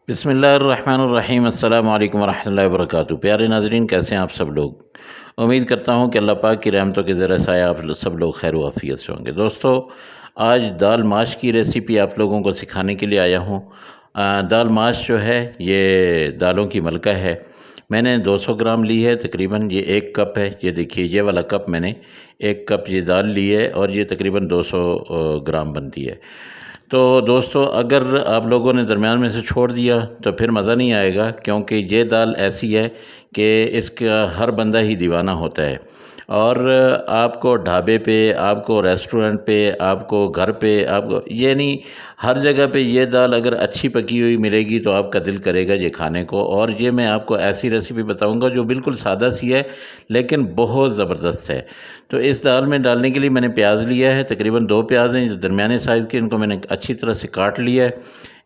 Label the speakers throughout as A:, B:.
A: बिस्मिल्लाहिर्रहमानिर्रहीम अस्सलामु अलैकुम वरहमतुल्लाहि वबरकातुहू। प्यारे नाज़रीन, कैसे हैं आप सब लोग। उम्मीद करता हूँ कि अल्लाह पाक की रहमतों के ज़रिए साया आप सब लोग खैर वाफ़ियत से होंगे। दोस्तों, आज दाल माश की रेसिपी आप लोगों को सिखाने के लिए आया हूँ। दाल माश जो है ये दालों की मलका है। मैंने 200 ग्राम ली है, तकरीबन ये 1 कप है। ये देखिए, ये वाला कप मैंने 1 कप ये दाल ली है और ये तकरीबन 200 ग्राम बनती है। तो दोस्तों, अगर आप लोगों ने दरमियान में से छोड़ दिया तो फिर मज़ा नहीं आएगा, क्योंकि ये दाल ऐसी है कि इसका हर बंदा ही दीवाना होता है। और आपको ढाबे पे, आपको रेस्टोरेंट पे, आपको घर पे, आपको ये नहीं, हर जगह पे ये दाल अगर अच्छी पकी हुई मिलेगी तो आपका दिल करेगा ये खाने को। और ये मैं आपको ऐसी रेसिपी बताऊंगा जो बिल्कुल सादा सी है लेकिन बहुत ज़बरदस्त है। तो इस दाल में डालने के लिए मैंने प्याज लिया है, तकरीबन 2 प्याज हैं जो दरमियाने साइज़ के, इनको मैंने अच्छी तरह से काट लिया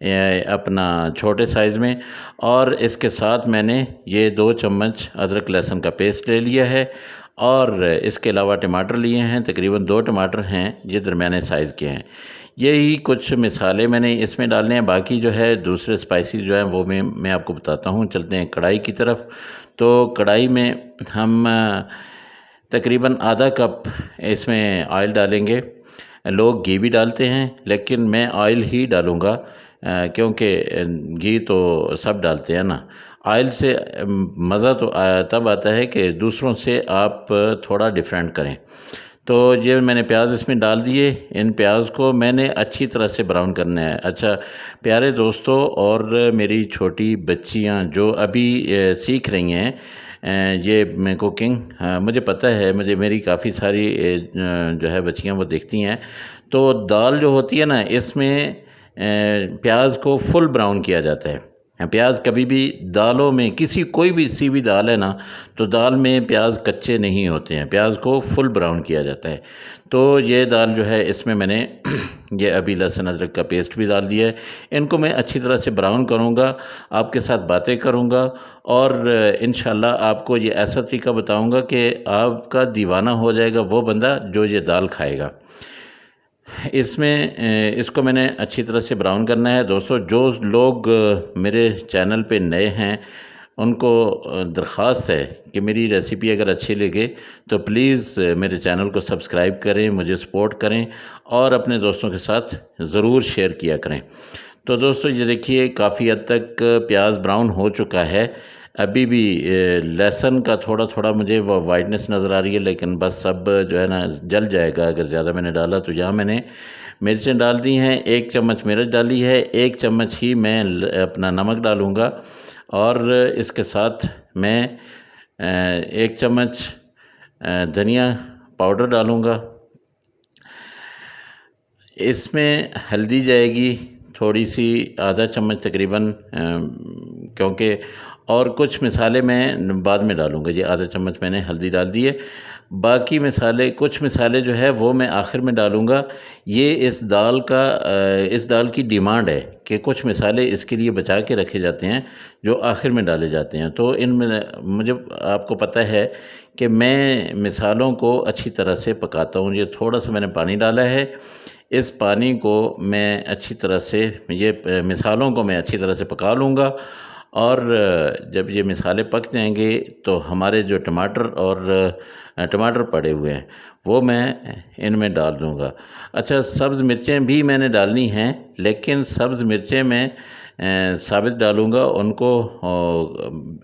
A: है अपना छोटे साइज़ में। और इसके साथ मैंने ये 2 चम्मच अदरक लहसुन का पेस्ट ले लिया है और इसके अलावा टमाटर लिए हैं, तकरीबन 2 टमाटर हैं, ये दरमियाने साइज़ के हैं। यही कुछ मिसाले मैंने इसमें डालने हैं, बाकी जो है दूसरे स्पाइसेस जो हैं वो मैं आपको बताता हूँ। चलते हैं कढ़ाई की तरफ। तो कढ़ाई में हम तकरीबन आधा कप इसमें ऑयल डालेंगे। लोग घी भी डालते हैं लेकिन मैं ऑयल ही डालूँगा, क्योंकि घी तो सब डालते हैं ना। ऑयल से मज़ा तो तब आता है कि दूसरों से आप थोड़ा डिफरेंट करें। तो ये मैंने प्याज इसमें डाल दिए। इन प्याज को मैंने अच्छी तरह से ब्राउन करना है। अच्छा प्यारे दोस्तों और मेरी छोटी बच्चियां जो अभी सीख रही हैं ये मैं कुकिंग, मुझे पता है, मुझे मेरी काफ़ी सारी जो है बच्चियां वो देखती हैं। तो दाल जो होती है ना, इसमें प्याज को फुल ब्राउन किया जाता है। प्याज कभी भी दालों में, किसी कोई भी सी भी दाल है ना, तो दाल में प्याज कच्चे नहीं होते हैं, प्याज को फुल ब्राउन किया जाता है। तो ये दाल जो है इसमें मैंने ये अभी लहसुन अदरक का पेस्ट भी डाल दिया है। इनको मैं अच्छी तरह से ब्राउन करूँगा, आपके साथ बातें करूँगा और इंशाल्लाह आपको ये ऐसा तरीका बताऊँगा कि आपका दीवाना हो जाएगा वो बंदा जो ये दाल खाएगा। इसमें इसको मैंने अच्छी तरह से ब्राउन करना है। दोस्तों, जो लोग मेरे चैनल पे नए हैं उनको दरख्वास्त है कि मेरी रेसिपी अगर अच्छी लगे तो प्लीज़ मेरे चैनल को सब्सक्राइब करें, मुझे सपोर्ट करें और अपने दोस्तों के साथ ज़रूर शेयर किया करें। तो दोस्तों, ये देखिए काफ़ी हद तक प्याज ब्राउन हो चुका है। अभी भी लहसुन का थोड़ा थोड़ा मुझे वो वाइटनेस नज़र आ रही है, लेकिन बस सब जो है ना जल जाएगा अगर ज़्यादा मैंने डाला। तो यहाँ मैंने मिर्चें डाल दी हैं, 1 चम्मच मिर्च डाली है, 1 चम्मच ही मैं अपना नमक डालूँगा और इसके साथ मैं 1 चम्मच धनिया पाउडर डालूँगा। इसमें हल्दी जाएगी थोड़ी सी, आधा चम्मच तकरीबन, क्योंकि और कुछ मिसाले मैं बाद में डालूँगा। ये आधा चम्मच मैंने हल्दी डाल दी है। बाकी मिसाले, कुछ मिसाले जो है वो मैं आखिर में डालूँगा। ये इस दाल की डिमांड है कि कुछ मिसाले इसके लिए बचा के रखे जाते हैं जो आखिर में डाले जाते हैं। तो इनमें मुझे, आपको पता है कि मैं मिसालों को अच्छी तरह से पकाता हूँ। ये थोड़ा सा मैंने पानी डाला है। इस पानी को मैं अच्छी तरह से, ये मिसालों को मैं अच्छी तरह से पका लूँगा और जब ये मिसाले पक जाएंगे तो हमारे जो टमाटर पड़े हुए हैं वो मैं इनमें डाल दूँगा। अच्छा, सब्ज़ मिर्चें भी मैंने डालनी हैं, लेकिन सब्ज़ मिर्चें मैं साबित डालूँगा, उनको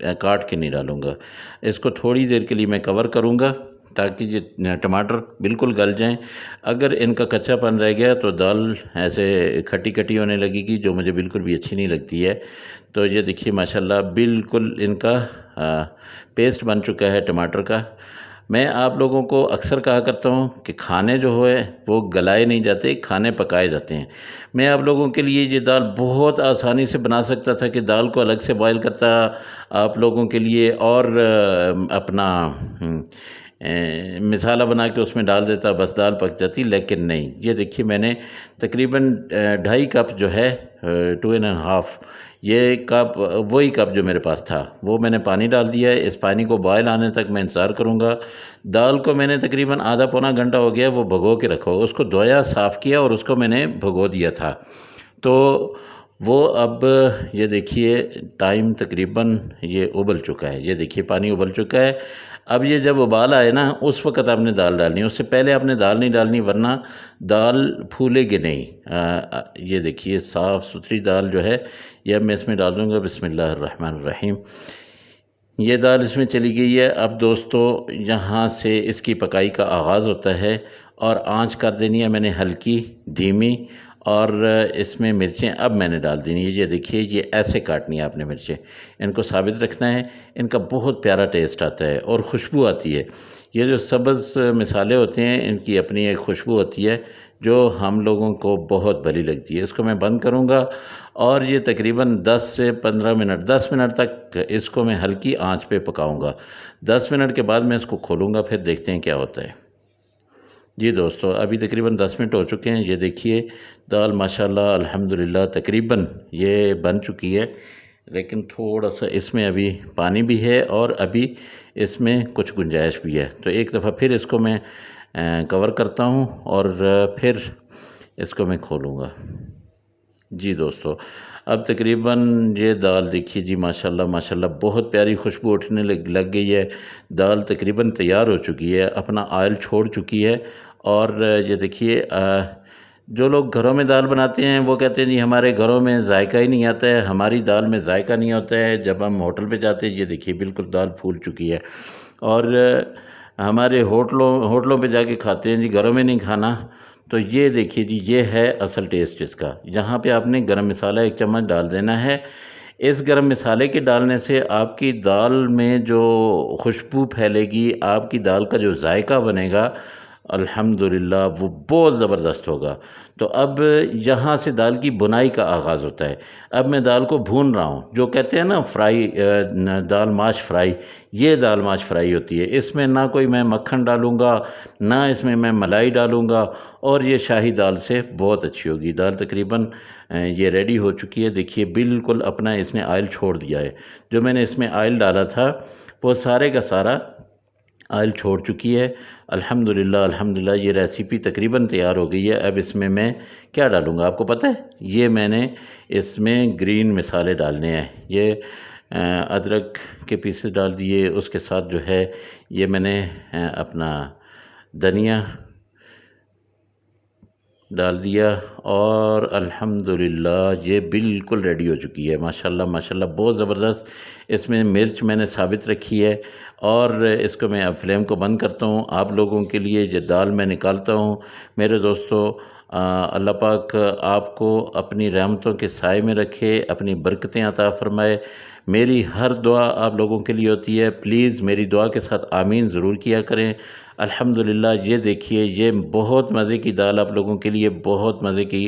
A: काट के नहीं डालूँगा। इसको थोड़ी देर के लिए मैं कवर करूँगा ताकि ये टमाटर बिल्कुल गल जाएं। अगर इनका कच्चापन रह गया तो दाल ऐसे खट्टी खट्टी होने लगेगी, जो मुझे बिल्कुल भी अच्छी नहीं लगती है। तो ये देखिए माशाल्लाह बिल्कुल इनका पेस्ट बन चुका है टमाटर का। मैं आप लोगों को अक्सर कहा करता हूँ कि खाने जो है वो गलाए नहीं जाते, खाने पकाए जाते हैं। मैं आप लोगों के लिए ये दाल बहुत आसानी से बना सकता था कि दाल को अलग से बॉईल करता आप लोगों के लिए और अपना मसाला बना के उसमें डाल देता, बस दाल पक जाती। लेकिन नहीं, ये देखिए मैंने तकरीबन 2.5 कप जो है, 2.5, ये कप, वही कप जो मेरे पास था वो मैंने पानी डाल दिया है। इस पानी को बॉयल आने तक मैं इंतज़ार करूँगा। दाल को मैंने तकरीबन आधा पौना घंटा हो गया वो भगो के रखा हो, उसको धोया, साफ़ किया और उसको मैंने भगो दिया था। तो वो अब ये देखिए टाइम तकरीबन ये उबल चुका है, ये देखिए पानी उबल चुका है। अब ये जब उबाल आए ना उस वक़्त आपने दाल डालनी है, उससे पहले आपने दाल नहीं डालनी वरना दाल फूलेगी नहीं। ये देखिए साफ़-सुथरी दाल जो है ये अब मैं इसमें डाल दूँगा। बिस्मिल्लाहिर्रहमानिर्रहीम। ये दाल इसमें चली गई है। अब दोस्तों यहाँ से इसकी पकाई का आगाज़ होता है और आंच कर देनी है मैंने हल्की धीमी, और इसमें मिर्चें अब मैंने डाल देनी है। ये देखिए ये ऐसे काटनी है आपने मिर्चें, इनको साबित रखना है। इनका बहुत प्यारा टेस्ट आता है और खुशबू आती है। ये जो सब्ज़ मिसाले होते हैं इनकी अपनी एक खुशबू होती है जो हम लोगों को बहुत भली लगती है। इसको मैं बंद करूँगा और ये तकरीबन 10 से 15 मिनट 10 मिनट तक इसको मैं हल्की आंच पे पकाऊंगा। 10 मिनट के बाद मैं इसको खोलूँगा, फिर देखते हैं क्या होता है। जी दोस्तों, अभी तकरीबन 10 मिनट हो चुके हैं। ये देखिए दाल माशाल्लाह अल्हम्दुलिल्लाह तकरीबन ये बन चुकी है, लेकिन थोड़ा-सा इसमें अभी पानी भी है और अभी इसमें कुछ गुंजाइश भी है। तो एक दफ़ा फिर इसको मैं कवर करता हूँ और फिर इसको मैं खोलूँगा। जी दोस्तों, अब तकरीबन ये दाल देखिए जी माशाल्लाह माशाल्लाह बहुत प्यारी खुशबू उठने लग गई है। दाल तकरीबन तैयार हो चुकी है, अपना ऑयल छोड़ चुकी है। और ये देखिए जो लोग घरों में दाल बनाते हैं वो कहते हैं जी हमारे घरों में जायका ही नहीं आता है, हमारी दाल में जायका नहीं होता है। जब हम होटल पे जाते हैं ये देखिए बिल्कुल दाल फूल चुकी है। और हमारे होटलों होटलों पे जाके खाते हैं जी, घरों में नहीं खाना। तो ये देखिए जी ये है असल टेस्ट इसका। यहाँ पे आपने गरम मसाला 1 चम्मच डाल देना है। इस गरम मसाले के डालने से आपकी दाल में जो खुशबू फैलेगी, आपकी दाल का जो जायका बनेगा अल्हम्दुलिल्लाह वो बहुत ज़बरदस्त होगा। तो अब यहाँ से दाल की बुनाई का आगाज़ होता है। अब मैं दाल को भून रहा हूँ, जो कहते हैं ना फ्राई, दाल माश फ्राई, ये दाल माश फ्राई होती है। इसमें ना कोई मैं मक्खन डालूँगा, ना इसमें मैं मलाई डालूँगा, और ये शाही दाल से बहुत अच्छी होगी। दाल तकरीबन ये रेडी हो चुकी है। देखिए बिल्कुल अपना इसने ऑयल छोड़ दिया है। जो मैंने इसमें ऑयल डाला था वो सारे का सारा ऑयल छोड़ चुकी है। अल्हम्दुलिल्लाह अल्हम्दुलिल्लाह ये रेसिपी तकरीबन तैयार हो गई है। अब इसमें मैं क्या डालूँगा आपको पता है? ये मैंने इसमें ग्रीन मसाले डालने हैं। ये अदरक के पीसेस डाल दिए, उसके साथ जो है ये मैंने अपना धनिया डाल दिया, और अल्हम्दुलिल्लाह ये बिल्कुल रेडी हो चुकी है। माशाल्लाह माशाल्लाह बहुत ज़बरदस्त। इसमें मिर्च मैंने साबित रखी है, और इसको मैं अब फ्लेम को बंद करता हूँ। आप लोगों के लिए ये दाल मैं निकालता हूँ। मेरे दोस्तों, अल्लाह पाक आपको अपनी रहमतों के साए में रखे, अपनी बरकतें अता फ़रमाए। मेरी हर दुआ आप लोगों के लिए होती है। प्लीज़ मेरी दुआ के साथ आमीन ज़रूर किया करें। अल्हम्दुलिल्लाह ये देखिए ये बहुत मज़े की दाल आप लोगों के लिए बहुत मज़े की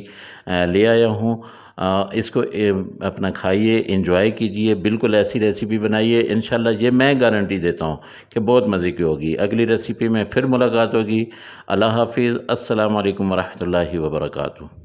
A: ले आया हूँ। इसको अपना खाइए, एंजॉय कीजिए, बिल्कुल ऐसी रेसिपी बनाइए। इंशाल्लाह ये मैं गारंटी देता हूँ कि बहुत मज़े की होगी। अगली रेसिपी में फिर मुलाकात होगी। अल्लाह हाफ़िज़। अस्सलामु अलैकुम व रहमतुल्लाहि व बरकातुहू।